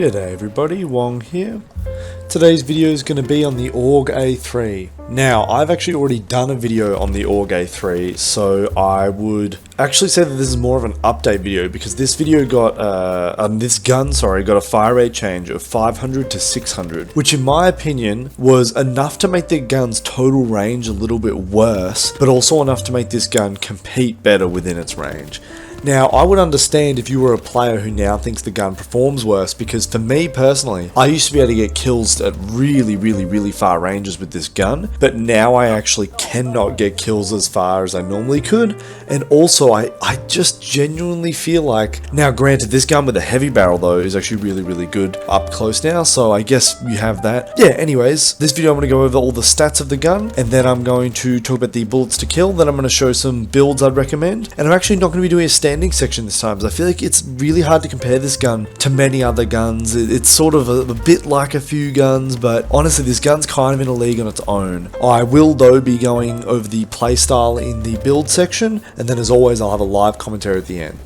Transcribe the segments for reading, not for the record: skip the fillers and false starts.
G'day everybody, Wong here. Today's video is going to be on the AUG A3. Now, I've actually already done a video on the AUG A3, so I would actually say that this is more of an update video because this video got, this gun got a fire rate change of 500 to 600, which in my opinion was enough to make the gun's total range a little bit worse, but also enough to make this gun compete better within its range. Now, I would understand if you were a player who now thinks the gun performs worse, because for me personally, I used to be able to get kills at really far ranges with this gun, but now I actually cannot get kills as far as I normally could, and also I just genuinely feel like, now granted this gun with a heavy barrel though is actually really good up close now, so I guess you have that. Yeah, anyways, this video I'm going to go over all the stats of the gun, and then I'm going to talk about the bullets to kill, then I'm going to show some builds I'd recommend, and I'm actually not going to be doing a standing section this time, because I feel like it's really hard to compare this gun to many other guns. It's sort of a bit like a few guns, but honestly this gun's kind of in a league on its own. I will though be going over the playstyle in the build section, and then as always I'll have a live commentary at the end.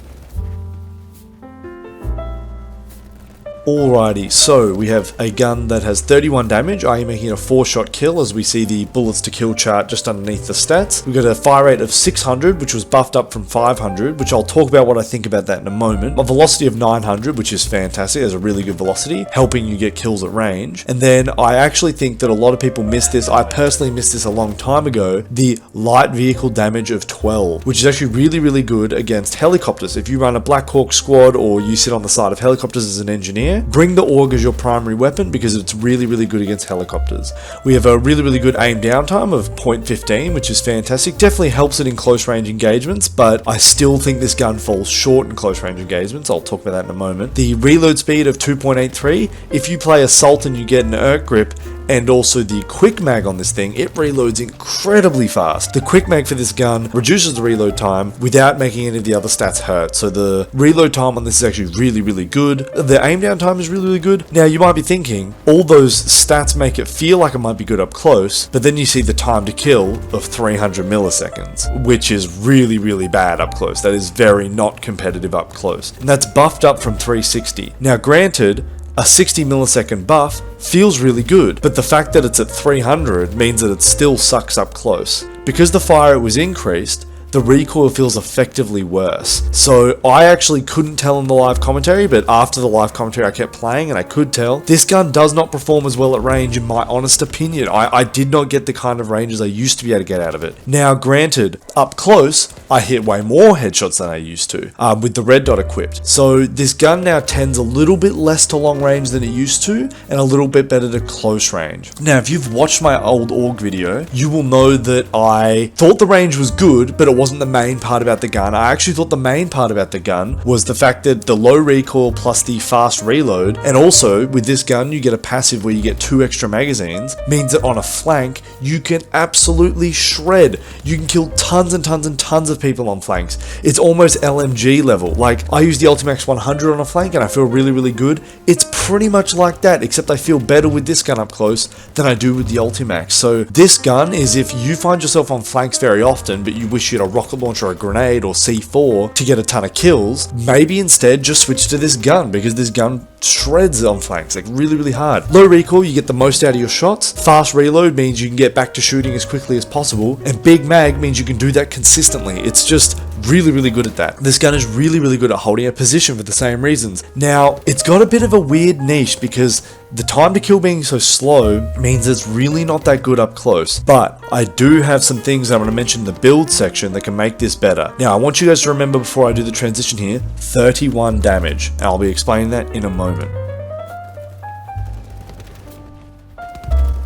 Alrighty, so we have a gun that has 31 damage, i.e. making it a 4-shot kill, as we see the bullets to kill chart just underneath the stats. We've got a fire rate of 600, which was buffed up from 500, which I'll talk about what I think about that in a moment. A velocity of 900, which is fantastic, has a really good velocity, helping you get kills at range. And then I actually think that a lot of people miss this, I personally missed this a long time ago, the light vehicle damage of 12, which is actually really good against helicopters. If you run a Black Hawk squad, or you sit on the side of helicopters as an engineer, bring the AUG as your primary weapon because it's really good against helicopters. We have a really good aim down time of 0.15, which is fantastic. Definitely helps it in close range engagements, but I still think this gun falls short in close range engagements. I'll talk about that in a moment. The reload speed of 2.83, if you play Assault and you get an ERC grip, and also the quick mag on this thing, it reloads incredibly fast. The quick mag for this gun reduces the reload time without making any of the other stats hurt. So the reload time on this is actually really good. The aim down time is really good. Now you might be thinking, all those stats make it feel like it might be good up close, but then you see the time to kill of 300 milliseconds, which is really bad up close. That is very not competitive up close. And that's buffed up from 360. Now granted, a 60 millisecond buff feels really good, but the fact that it's at 300 means that it still sucks up close. Because the fire rate was increased, the recoil feels effectively worse. So I actually couldn't tell in the live commentary, but after the live commentary I kept playing and I could tell this gun does not perform as well at range in my honest opinion. I did not get the kind of ranges I used to be able to get out of it. Now granted, up close I hit way more headshots than I used to with the red dot equipped. So this gun now tends a little bit less to long range than it used to, and a little bit better to close range. Now if you've watched my old AUG video, you will know that I thought the range was good, but it wasn't the main part about the gun. I actually thought the main part about the gun was the fact that the low recoil plus the fast reload, and also with this gun you get a passive where you get 2 extra magazines, means that on a flank you can absolutely shred. You can kill tons and tons of people on flanks. It's almost LMG level. Like, I use the Ultimax 100 on a flank and I feel really good. It's pretty much like that, except I feel better with this gun up close than I do with the Ultimax. So this gun is if you find yourself on flanks very often, but you wish you had a rocket launcher or a grenade or C4 to get a ton of kills, maybe instead just switch to this gun, because this gun shreds on flanks, like really hard. Low recoil, you get the most out of your shots. Fast reload means you can get back to shooting as quickly as possible, and big mag means you can do that consistently. It's just really good at that. This gun is really good at holding a position for the same reasons. Now, it's got a bit of a weird niche because the time to kill being so slow means it's really not that good up close, but I do have some things I'm going to mention in the build section that can make this better. Now, I want you guys to remember before I do the transition here, 31 damage, and I'll be explaining that in a moment.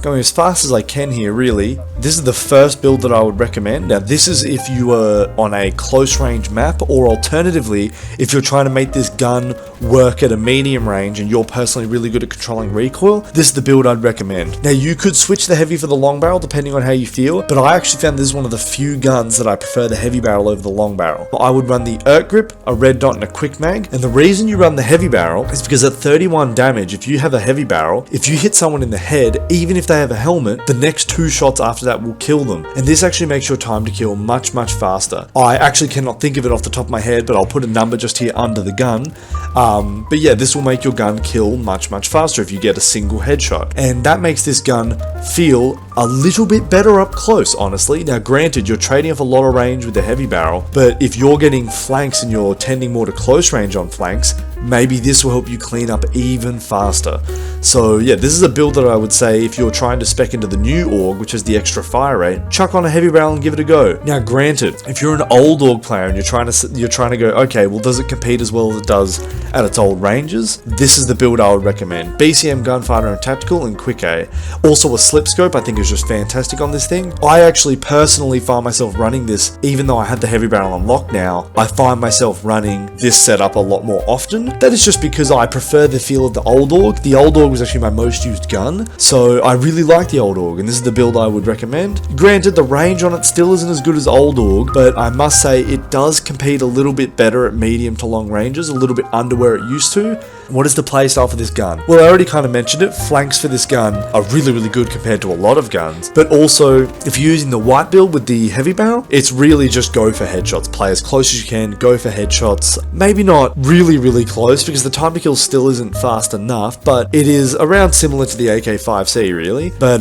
Going as fast as I can here, really. This is the first build that I would recommend. Now this is if you are on a close range map, or alternatively if you're trying to make this gun work at a medium range and you're personally really good at controlling recoil, this is the build I'd recommend. Now you could switch the heavy for the long barrel depending on how you feel, but I actually found this is one of the few guns that I prefer the heavy barrel over the long barrel. I would run the ERC grip, a red dot and a quick mag, and the reason you run the heavy barrel is because at 31 damage, if you have a heavy barrel, if you hit someone in the head, even if they have a helmet, the next 2 shots after that will kill them. And this actually makes your time to kill much, much faster. I actually cannot think of it off the top of my head, but I'll put a number just here under the gun. But yeah, this will make your gun kill much, much faster if you get a single headshot. And that makes this gun feel a little bit better up close, honestly. Now granted, you're trading off a lot of range with the heavy barrel, but if you're getting flanks and you're tending more to close range on flanks, maybe this will help you clean up even faster. So yeah, this is a build that I would say if you're trying to spec into the new AUG, which is the extra fire rate, chuck on a heavy barrel and give it a go. Now granted, if you're an old AUG player and you're trying to go, okay, well, does it compete as well as it does at its old ranges? This is the build I would recommend. BCM, gunfighter and tactical, and quick A. Also a slip scope I think is just fantastic on this thing. I actually personally find myself running this, even though I had the heavy barrel unlocked now, I find myself running this setup a lot more often. That is just because I prefer the feel of the old AUG. The old AUG was actually my most used gun, so I really like the old AUG, and this is the build I would recommend. Granted, the range on it still isn't as good as old AUG, but I must say it does compete a little bit better at medium to long ranges, a little bit under where it used to. What is the playstyle for this gun? Well, I already kind of mentioned it. Flanks for this gun are really, really good compared to a lot of guns, but also if you're using the white build with the heavy barrel, it's really just go for headshots. Play as close as you can, go for headshots. Maybe not really, really close because the time to kill still isn't fast enough, but it is around similar to the AK-5C really. But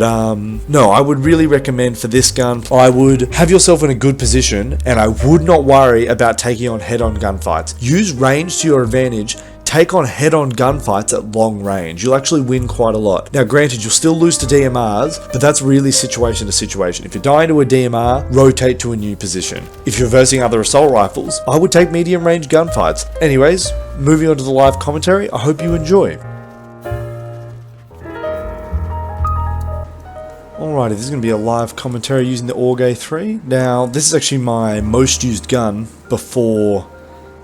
no, I would really recommend for this gun, I would have yourself in a good position and I would not worry about taking on head-on gunfights. Use range to your advantage. Take on head-on gunfights at long range. You'll actually win quite a lot. Now granted, you'll still lose to DMRs, but that's really situation to situation. If you're dying to a DMR, rotate to a new position. If you're versing other assault rifles, I would take medium range gunfights. Anyways, moving on to the live commentary, I hope you enjoy. Alrighty, this is going to be a live commentary using the AUG A3. Now, this is actually my most used gun before...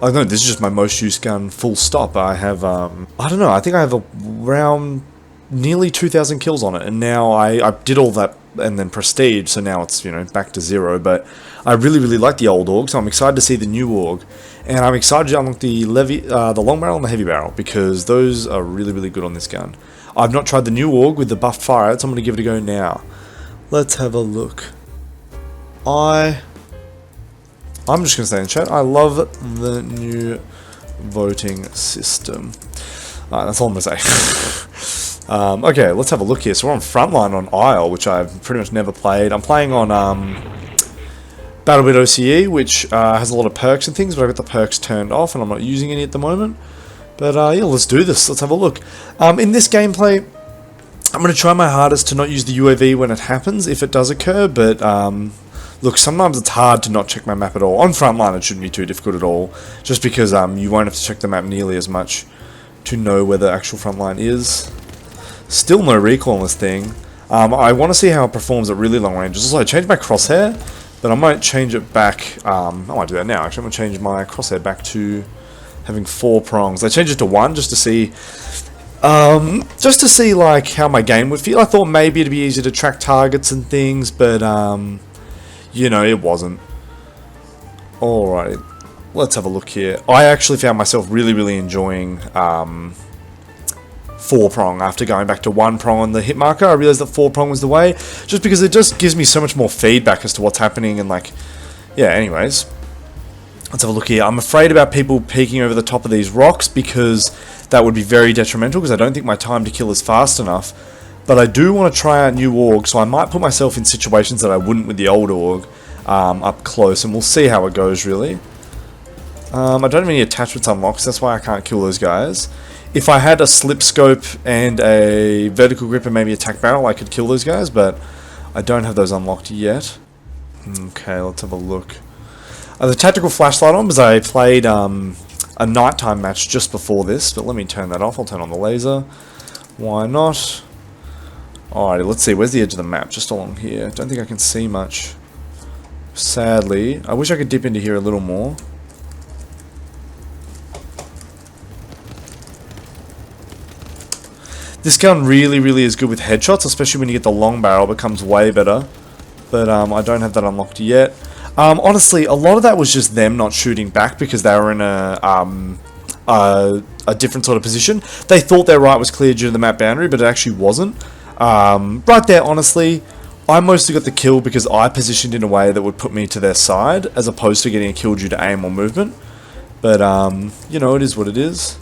Oh no, this is just my most used gun, full stop. I have, I don't know, I think I have around nearly 2,000 kills on it, and now I did all that and then prestige, so now it's, you know, back to zero, but I really, really like the old AUG, so I'm excited to see the new AUG, and I'm excited to unlock the long barrel and the heavy barrel, because those are really, really good on this gun. I've not tried the new AUG with the buffed fire rate, so I'm going to give it a go now. Let's have a look. I'm just going to stay in chat. I love the new voting system. That's all I'm going to say. Okay, let's have a look here. So we're on Frontline on Isle, which I've pretty much never played. I'm playing on BattleBit OCE, which has a lot of perks and things, but I've got the perks turned off and I'm not using any at the moment. But yeah, let's do this. Let's have a look. In this gameplay, I'm going to try my hardest to not use the UAV when it happens, if it does occur, but... look, sometimes it's hard to not check my map at all. On Frontline it shouldn't be too difficult at all, just because you won't have to check the map nearly as much to know where the actual Frontline is. Still no recoil on this thing. I want to see how it performs at really long ranges. Also, I changed my crosshair, but I might change it back. I might do that now, actually. I'm going to change my crosshair back to having 4 prongs. I changed it to 1 just to see... like how my game would feel. I thought maybe it'd be easier to track targets and things, but you know, it wasn't. Alright, let's have a look here. I actually found myself really, really enjoying 4-prong after going back to 1-prong on the hit marker. I realized that 4-prong was the way, just because it just gives me so much more feedback as to what's happening, and like, yeah, anyways. Let's have a look here. I'm afraid about people peeking over the top of these rocks because that would be very detrimental, because I don't think my time to kill is fast enough. But I do want to try out new AUG, so I might put myself in situations that I wouldn't with the old AUG up close, and we'll see how it goes, really. I don't have any attachments unlocked, so that's why I can't kill those guys. If I had a slip scope and a vertical grip and maybe a tac barrel, I could kill those guys, but I don't have those unlocked yet. Okay, let's have a look. The tactical flashlight on because I played a nighttime match just before this, but let me turn that off. I'll turn on the laser. Why not? Alrighty, let's see. Where's the edge of the map? Just along here. Don't think I can see much. Sadly. I wish I could dip into here a little more. This gun really, really is good with headshots, especially when you get the long barrel. It becomes way better. But I don't have that unlocked yet. Honestly, a lot of that was just them not shooting back because they were in a different sort of position. They thought their right was clear due to the map boundary, but it actually wasn't. Right there, honestly, I mostly got the kill because I positioned in a way that would put me to their side, as opposed to getting a kill due to aim or movement. But, you know, it is what it is.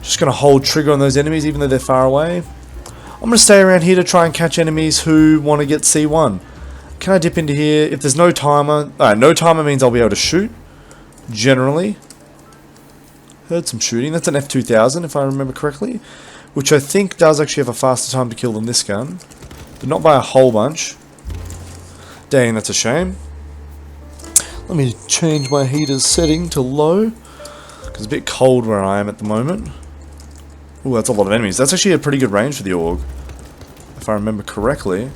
Just going to hold trigger on those enemies even though they're far away. I'm going to stay around here to try and catch enemies who want to get C1. Can I dip into here? If there's no timer... no timer means I'll be able to shoot. Generally. Heard some shooting. That's an F2000 if I remember correctly. Which I think does actually have a faster time to kill than this gun. But not by a whole bunch. Dang, that's a shame. Let me change my heater's setting to low. Because it's a bit cold where I am at the moment. Ooh, that's a lot of enemies. That's actually a pretty good range for the AUG. If I remember correctly.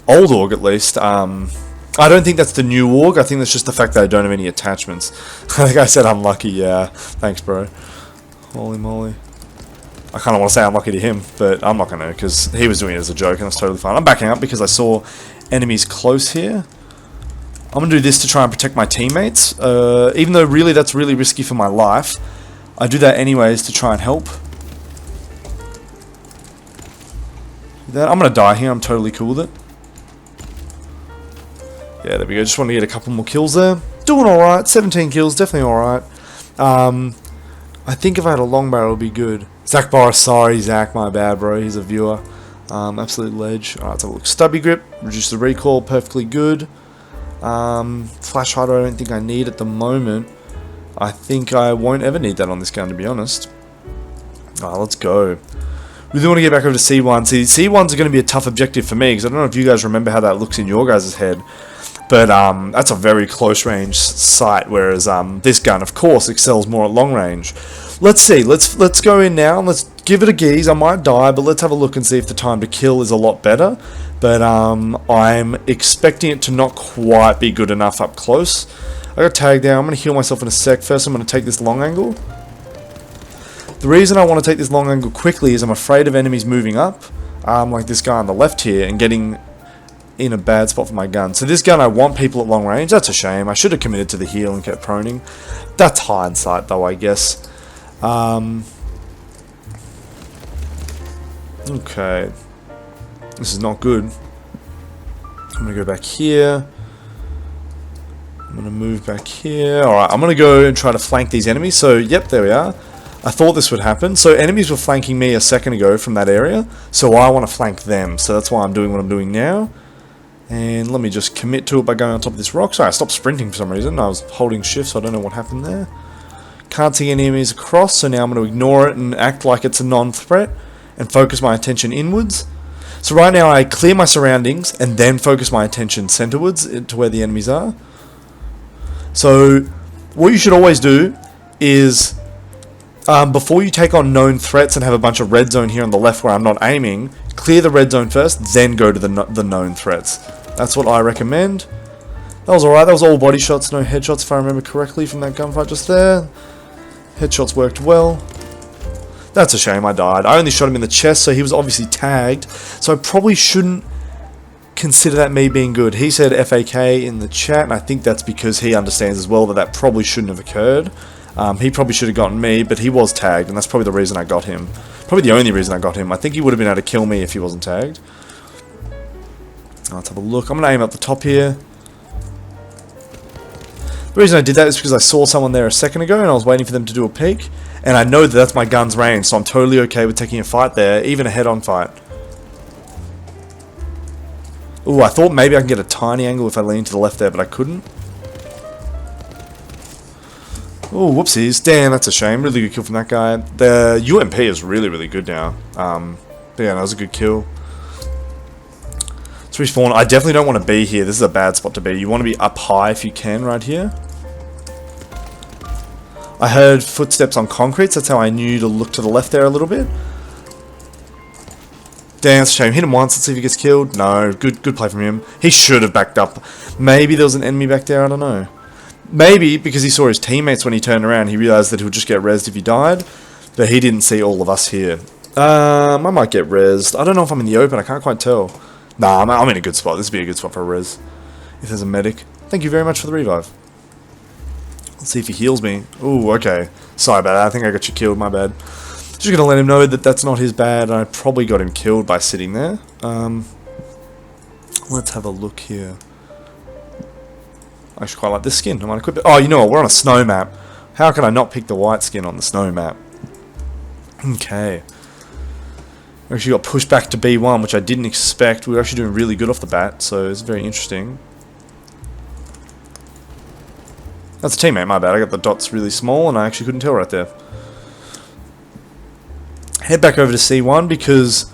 Old AUG at least. I don't think that's the new AUG. I think that's just the fact that I don't have any attachments. I think I said unlucky, yeah. Thanks, bro. Holy moly. I kind of want to say unlucky to him, but I'm not going to, because he was doing it as a joke, and that's totally fine. I'm backing up because I saw enemies close here. I'm going to do this to try and protect my teammates. Even though really that's really risky for my life, I do that anyways to try and help. I'm going to die here. I'm totally cool with it. Yeah, there we go. Just want to get a couple more kills there. Doing alright. 17 kills. Definitely alright. I think if I had a long barrel, it would be good. Zach Boris. Sorry, Zach. My bad, bro. He's a viewer. Absolute ledge. Alright, let's have a look. Stubby grip. Reduce the recoil. Perfectly good. Flash hider I don't think I need at the moment. I think I won't ever need that on this gun, to be honest. Alright, let's go. We do want to get back over to C1. See, C1's going to be a tough objective for me, because I don't know if you guys remember how that looks in your guys' head. But that's a very close range sight, whereas this gun, of course, excels more at long range. Let's see. Let's go in now and let's give it a geeze. I might die, but let's have a look and see if the time to kill is a lot better. But I'm expecting it to not quite be good enough up close. I got tagged down. I'm going to heal myself in a sec. First, I'm going to take this long angle. The reason I want to take this long angle quickly is I'm afraid of enemies moving up, like this guy on the left here, and getting in a bad spot for my gun. So this gun, I want people at long range. That's a shame. I should have committed to the heal and kept proning. That's hindsight, though, I guess. Okay. This is not good. I'm going to go back here. I'm going to move back here. Alright, I'm going to go and try to flank these enemies. So, yep, there we are. I thought this would happen. So enemies were flanking me a second ago from that area. So I want to flank them. So that's why I'm doing what I'm doing now. And let me just commit to it by going on top of this rock. Sorry, I stopped sprinting for some reason. I was holding shift, so I don't know what happened there. Can't see any enemies across, so now I'm going to ignore it and act like it's a non-threat. And focus my attention inwards. So right now I clear my surroundings and then focus my attention centerwards to where the enemies are. So what you should always do is... before you take on known threats and have a bunch of red zone here on the left where I'm not aiming, clear the red zone first, then go to the known threats. That's what I recommend. That was alright, that was all body shots, no headshots if I remember correctly from that gunfight just there. Headshots worked well. That's a shame I died. I only shot him in the chest, so he was obviously tagged. So I probably shouldn't consider that me being good. He said FAK in the chat, and I think that's because he understands as well that that probably shouldn't have occurred. He probably should have gotten me, but he was tagged, and that's probably the reason I got him. Probably the only reason I got him. I think he would have been able to kill me if he wasn't tagged. Let's have a look. I'm going to aim up the top here. The reason I did that is because I saw someone there a second ago, and I was waiting for them to do a peek. And I know that that's my gun's range, so I'm totally okay with taking a fight there, even a head-on fight. Ooh, I thought maybe I can get a tiny angle if I lean to the left there, but I couldn't. Oh, whoopsies. Damn, that's a shame. Really good kill from that guy. The UMP is really, really good now. But yeah, that was a good kill. Let's respawn. I definitely don't want to be here. This is a bad spot to be. You want to be up high if you can right here. I heard footsteps on concrete, so that's how I knew to look to the left there a little bit. Damn, it's a shame. Hit him once. Let's see if he gets killed. No, good play from him. He should have backed up. Maybe there was an enemy back there. I don't know. Maybe because he saw his teammates when he turned around, he realized that he would just get rezzed if he died. But he didn't see all of us here. I might get rezzed. I don't know if I'm in the open. I can't quite tell. Nah, I'm in a good spot. This would be a good spot for a res. If there's a medic. Thank you very much for the revive. Let's see if he heals me. Ooh, okay. Sorry about that. I think I got you killed. My bad. Just gonna let him know that that's not his bad, and I probably got him killed by sitting there. Let's have a look here. I actually quite like this skin. I might equip it. Oh, you know what? We're on a snow map. How can I not pick the white skin on the snow map? Okay. We actually got pushed back to B1, which I didn't expect. We were actually doing really good off the bat, so it's very interesting. That's a teammate, my bad. I got the dots really small, and I actually couldn't tell right there. Head back over to C1 because,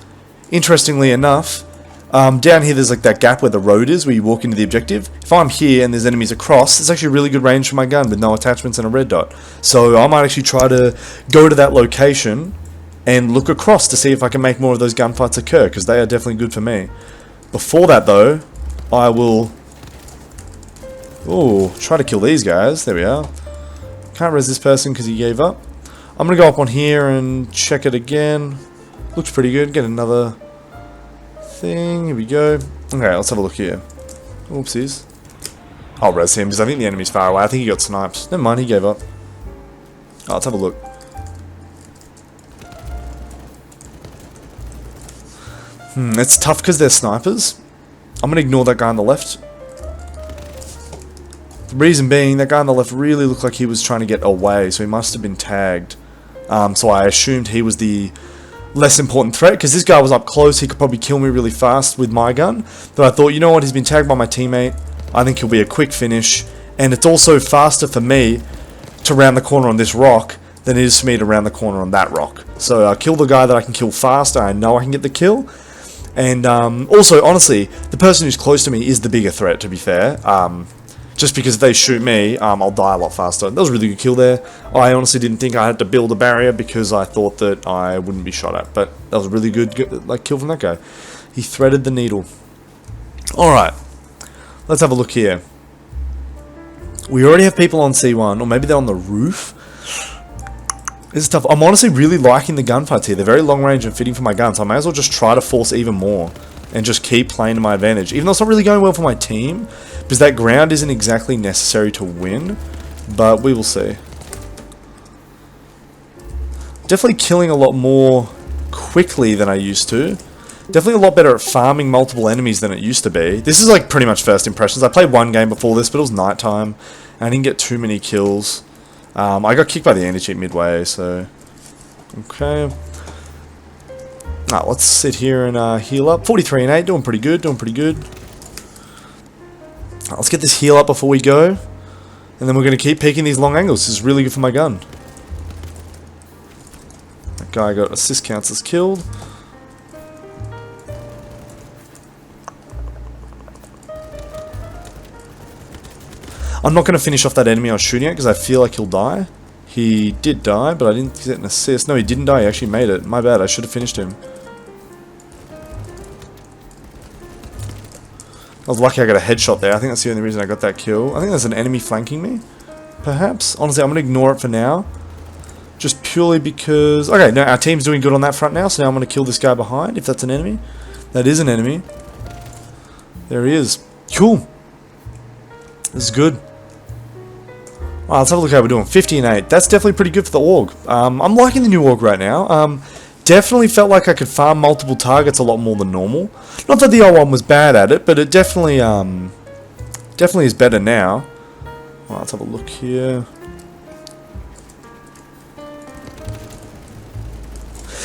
interestingly enough, down here there's like that gap where the road is, where you walk into the objective. If I'm here and there's enemies across, it's actually a really good range for my gun with no attachments and a red dot. So I might actually try to go to that location and look across to see if I can make more of those gunfights occur, because they are definitely good for me. Before that though, I will try to kill these guys. There we are. Can't res this person because he gave up. I'm going to go up on here and check it again. Looks pretty good. Get another thing. Here we go. Okay, let's have a look here. Oopsies. I'll res him because I think the enemy's far away. I think he got sniped. Never mind, he gave up. Oh, let's have a look. It's tough because they're snipers. I'm going to ignore that guy on the left. The reason being, that guy on the left really looked like he was trying to get away, so he must have been tagged. So I assumed he was the less important threat, because this guy was up close. He could probably kill me really fast with my gun. But I thought, you know what, he's been tagged by my teammate. I think he'll be a quick finish. And it's also faster for me to round the corner on this rock than it is for me to round the corner on that rock. So I kill the guy that I can kill faster. I know I can get the kill. And also, honestly, the person who's close to me is the bigger threat, to be fair. Just because if they shoot me, I'll die a lot faster. That was a really good kill there. I honestly didn't think I had to build a barrier because I thought that I wouldn't be shot at. But that was a really good kill from that guy. He threaded the needle. Alright. Let's have a look here. We already have people on C1, or maybe they're on the roof. This is tough. I'm honestly really liking the gunfights here. They're very long range and fitting for my gun, so I may as well just try to force even more. And just keep playing to my advantage. Even though it's not really going well for my team, because that ground isn't exactly necessary to win, but we will see. Definitely killing a lot more quickly than I used to. Definitely a lot better at farming multiple enemies than it used to be. This is like pretty much first impressions. I played one game before this, but it was nighttime, and I didn't get too many kills. I got kicked by the anti-cheat midway, so... Okay. Alright, let's sit here and heal up. 43 and 8, doing pretty good, doing pretty good. Right, let's get this heal up before we go. And then we're going to keep peeking these long angles. This is really good for my gun. That guy got assist counts as killed. I'm not going to finish off that enemy I was shooting at because I feel like he'll die. He did die, but I didn't get an assist. No, he didn't die. He actually made it. My bad. I should have finished him. I was lucky I got a headshot there. I think that's the only reason I got that kill. I think there's an enemy flanking me. Perhaps. Honestly, I'm going to ignore it for now. Just purely because... Okay, no, our team's doing good on that front now. So now I'm going to kill this guy behind, if that's an enemy. That is an enemy. There he is. Cool. This is good. Alright, let's have a look how we're doing. 50 and 8. That's definitely pretty good for the AUG. I'm liking the new AUG right now. Definitely felt like I could farm multiple targets a lot more than normal. Not that the old one was bad at it, but it definitely is better now. Alright, let's have a look here.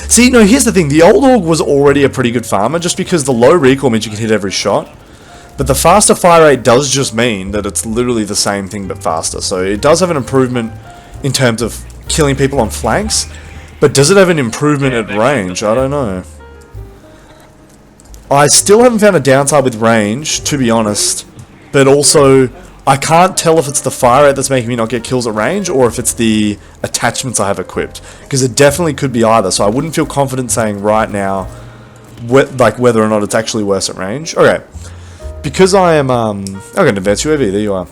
See, no, here's the thing. The old AUG was already a pretty good farmer, just because the low recoil means you can hit every shot. But the faster fire rate does just mean that it's literally the same thing but faster. So it does have an improvement in terms of killing people on flanks. But does it have an improvement at range? I don't know. I still haven't found a downside with range, to be honest. But also, I can't tell if it's the fire rate that's making me not get kills at range, or if it's the attachments I have equipped. Because it definitely could be either, so I wouldn't feel confident saying right now whether or not it's actually worse at range. Okay. Because I am, I've got an advanced UAV, there you are.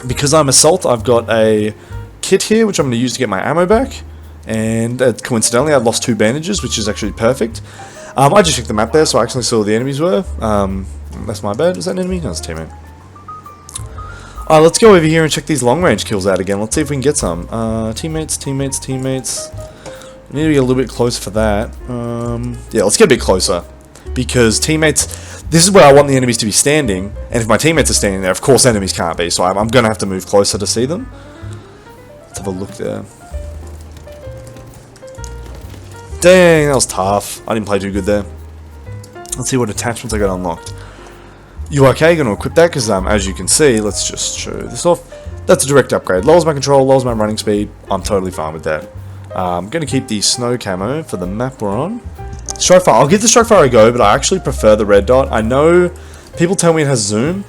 Because I'm Assault, I've got a kit here, which I'm going to use to get my ammo back. And coincidentally, I lost 2 bandages, which is actually perfect. I just checked the map there, so I actually saw where the enemies were. That's my bad. Was that an enemy? No, it's a teammate. Alright, let's go over here and check these long-range kills out again. Let's see if we can get some. Teammates. I need to get a little bit closer for that. Yeah, let's get a bit closer. Because teammates... This is where I want the enemies to be standing. And if my teammates are standing there, of course enemies can't be. So I'm going to have to move closer to see them. Let's have a look there. Dang, that was tough. I didn't play too good there. Let's see what attachments I got unlocked. You okay? Going to equip that because as you can see, let's just show this off. That's a direct upgrade. Lowers my control, lowers my running speed. I'm totally fine with that. I'm going to keep the snow camo for the map we're on. Strike fire. I'll give the strike fire a go, but I actually prefer the red dot. I know people tell me it has zoom,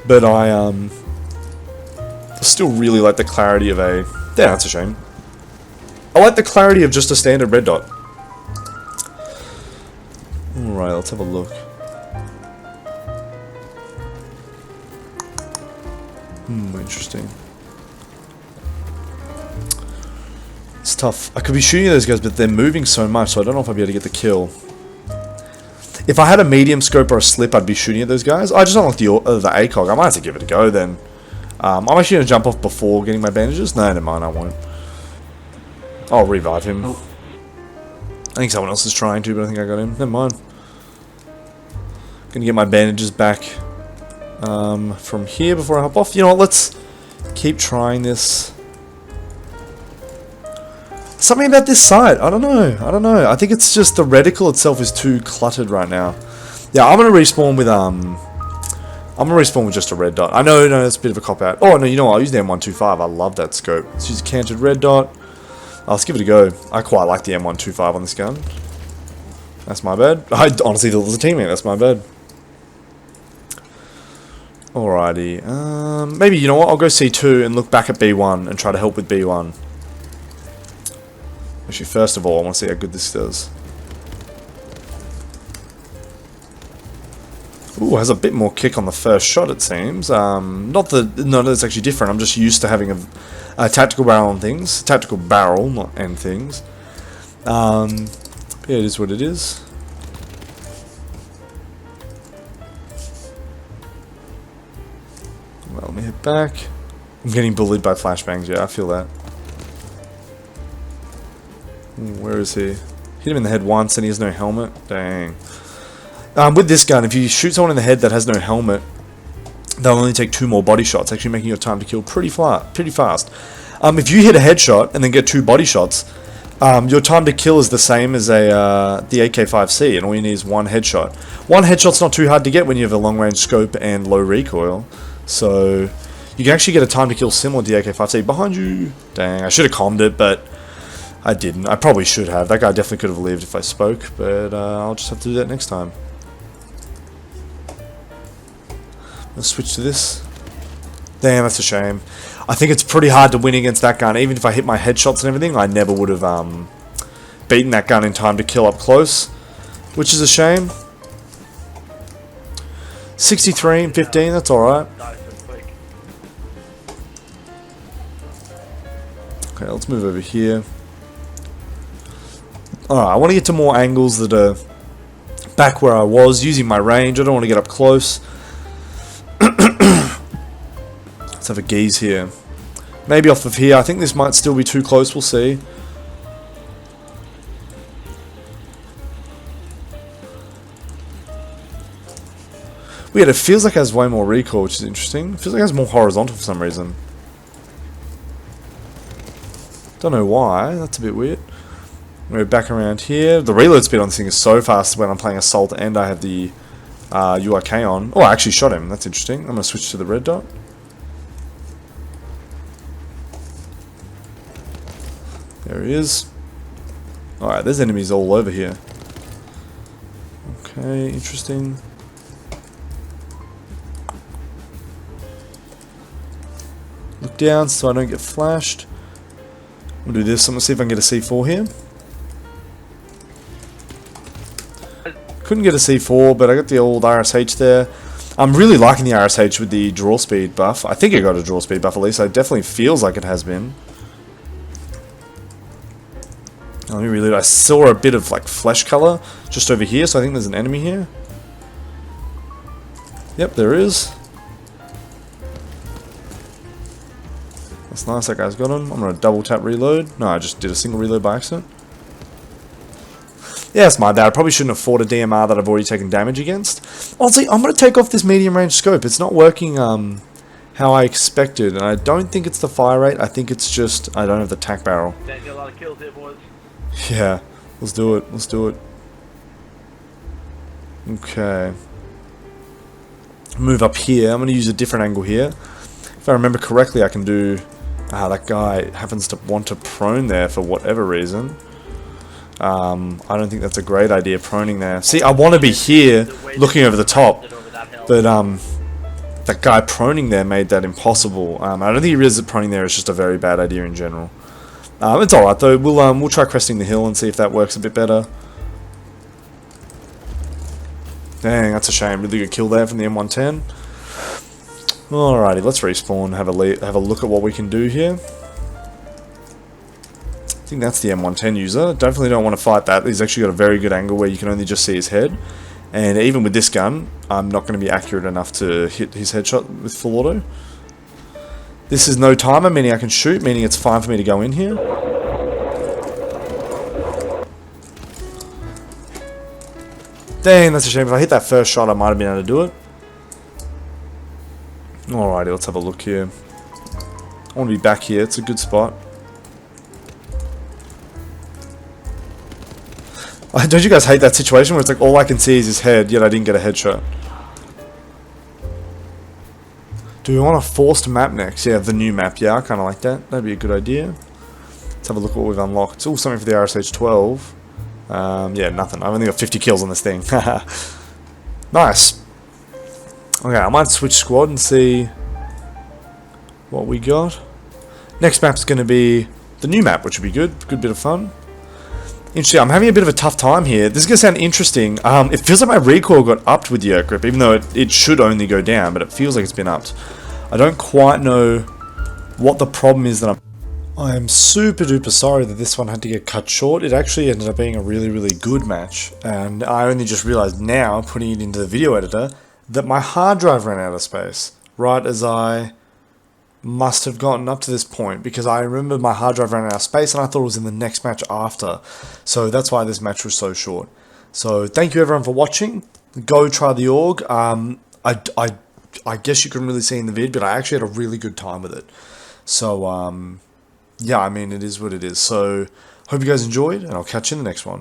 but I still really like the clarity of a... Yeah, that's a shame. I like the clarity of just a standard red dot. Alright, let's have a look. Interesting. It's tough. I could be shooting at those guys, but they're moving so much, so I don't know if I'll be able to get the kill. If I had a medium scope or a slip, I'd be shooting at those guys. I just don't like the ACOG. I might have to give it a go then. I'm actually going to jump off before getting my bandages. No, never mind, I won't. I'll revive him. I think someone else is trying to, but I think I got him. Never mind. Gonna get my bandages back from here before I hop off. You know what, let's keep trying this. Something about this site, I don't know. I think it's just the reticle itself is too cluttered right now. Yeah, I'm gonna respawn with just a red dot. I know, no, that's a bit of a cop out. Oh no, you know what, I'll use the M125. I love that scope. Let's use a canted red dot. Let's give it a go. I quite like the M125 on this gun. That's my bad. I honestly thought it was a teammate. That's my bad. Alrighty. Maybe, you know what? I'll go C2 and look back at B1 and try to help with B1. Actually, first of all, I want to see how good this does. Ooh, has a bit more kick on the first shot, it seems. No, that's actually different. I'm just used to having a tactical barrel and things. Tactical barrel, not and things. Yeah, it is what it is. Well, let me hit back. I'm getting bullied by flashbangs, yeah, I feel that. Where is he? Hit him in the head once and he has no helmet. Dang. With this gun, if you shoot someone in the head that has no helmet, they'll only take 2 more body shots, actually making your time to kill pretty fast. If you hit a headshot and then get 2 body shots, your time to kill is the same as the AK-5C, and all you need is 1 headshot. 1 headshot's not too hard to get when you have a long-range scope and low recoil, so you can actually get a time to kill similar to the AK-5C. Behind you! Dang, I should have calmed it, but I didn't. I probably should have. That guy definitely could have lived if I spoke, but I'll just have to do that next time. Let's switch to this. Damn, that's a shame. I think it's pretty hard to win against that gun. Even if I hit my headshots and everything, I never would have beaten that gun in time to kill up close, which is a shame. 63 and 15, that's alright. Okay, let's move over here. Alright, I want to get to more angles that are back where I was, using my range. I don't want to get up close. Let's have a gaze here. Maybe off of here. I think this might still be too close. We'll see. Weird, it feels like it has way more recoil, which is interesting. It feels like it has more horizontal for some reason. Don't know why. That's a bit weird. We're back around here. The reload speed on this thing is so fast when I'm playing Assault and I have the URK on. Oh, I actually shot him. That's interesting. I'm going to switch to the red dot. There he is. Alright, there's enemies all over here. Okay, interesting. Look down so I don't get flashed. We'll do this. I'm going to see if I can get a C4 here. Couldn't get a C4, but I got the old RSH there. I'm really liking the RSH with the draw speed buff. I think it got a draw speed buff at least. It definitely feels like it has been. Let me reload. I saw a bit of like flesh color just over here, so I think there's an enemy here. Yep, there is. That's nice, that guy's got him. I'm gonna double tap reload. No, I just did a single reload by accident. Yeah, it's my bad. I probably shouldn't afford a DMR that I've already taken damage against. Honestly, I'm going to take off this medium range scope. It's not working how I expected, and I don't think it's the fire rate. I think it's just I don't have the tack barrel. Get a lot of kills here, boys. Yeah, let's do it. Let's do it. Okay. Move up here. I'm going to use a different angle here. If I remember correctly, I can do... that guy happens to want to prone there for whatever reason. I don't think that's a great idea, proning there. See, I want to be here, looking over the top. But, that guy proning there made that impossible. I don't think he realizes that proning there is just a very bad idea in general. It's alright though. We'll try cresting the hill and see if that works a bit better. Dang, that's a shame. Really good kill there from the M110. Alrighty, let's respawn. Have a look at what we can do here. I think that's the M110 user. Definitely don't want to fight that. He's actually got a very good angle where you can only just see his head. And even with this gun, I'm not going to be accurate enough to hit his headshot with full auto. This is no timer, meaning I can shoot, meaning it's fine for me to go in here. Dang, that's a shame. If I hit that first shot, I might have been able to do it. Alrighty, let's have a look here. I want to be back here. It's a good spot. Don't you guys hate that situation where it's like all I can see is his head, yet I didn't get a headshot? Do we want a forced map next? Yeah, the new map. Yeah, I kind of like that. That'd be a good idea. Let's have a look at what we've unlocked. It's all something for the RSH-12. Yeah, nothing. I've only got 50 kills on this thing. Nice. Okay, I might switch squad and see what we got. Next map's going to be the new map, which would be good. Good bit of fun. Interesting. I'm having a bit of a tough time here. This is going to sound interesting. It feels like my recoil got upped with the Yerk grip, even though it should only go down, but it feels like it's been upped. I don't quite know what the problem is that I am super duper sorry that this one had to get cut short. It actually ended up being a really, really good match, and I only just realized now, putting it into the video editor, that my hard drive ran out of space, right as I must have gotten up to this point, because I remember my hard drive ran out of space and I thought it was in the next match after. So that's why this match was so short. So thank you everyone for watching. Go try the AUG. I guess you couldn't really see in the vid, but I actually had a really good time with it. So yeah, I mean, it is what it is. So hope you guys enjoyed, and I'll catch you in the next one.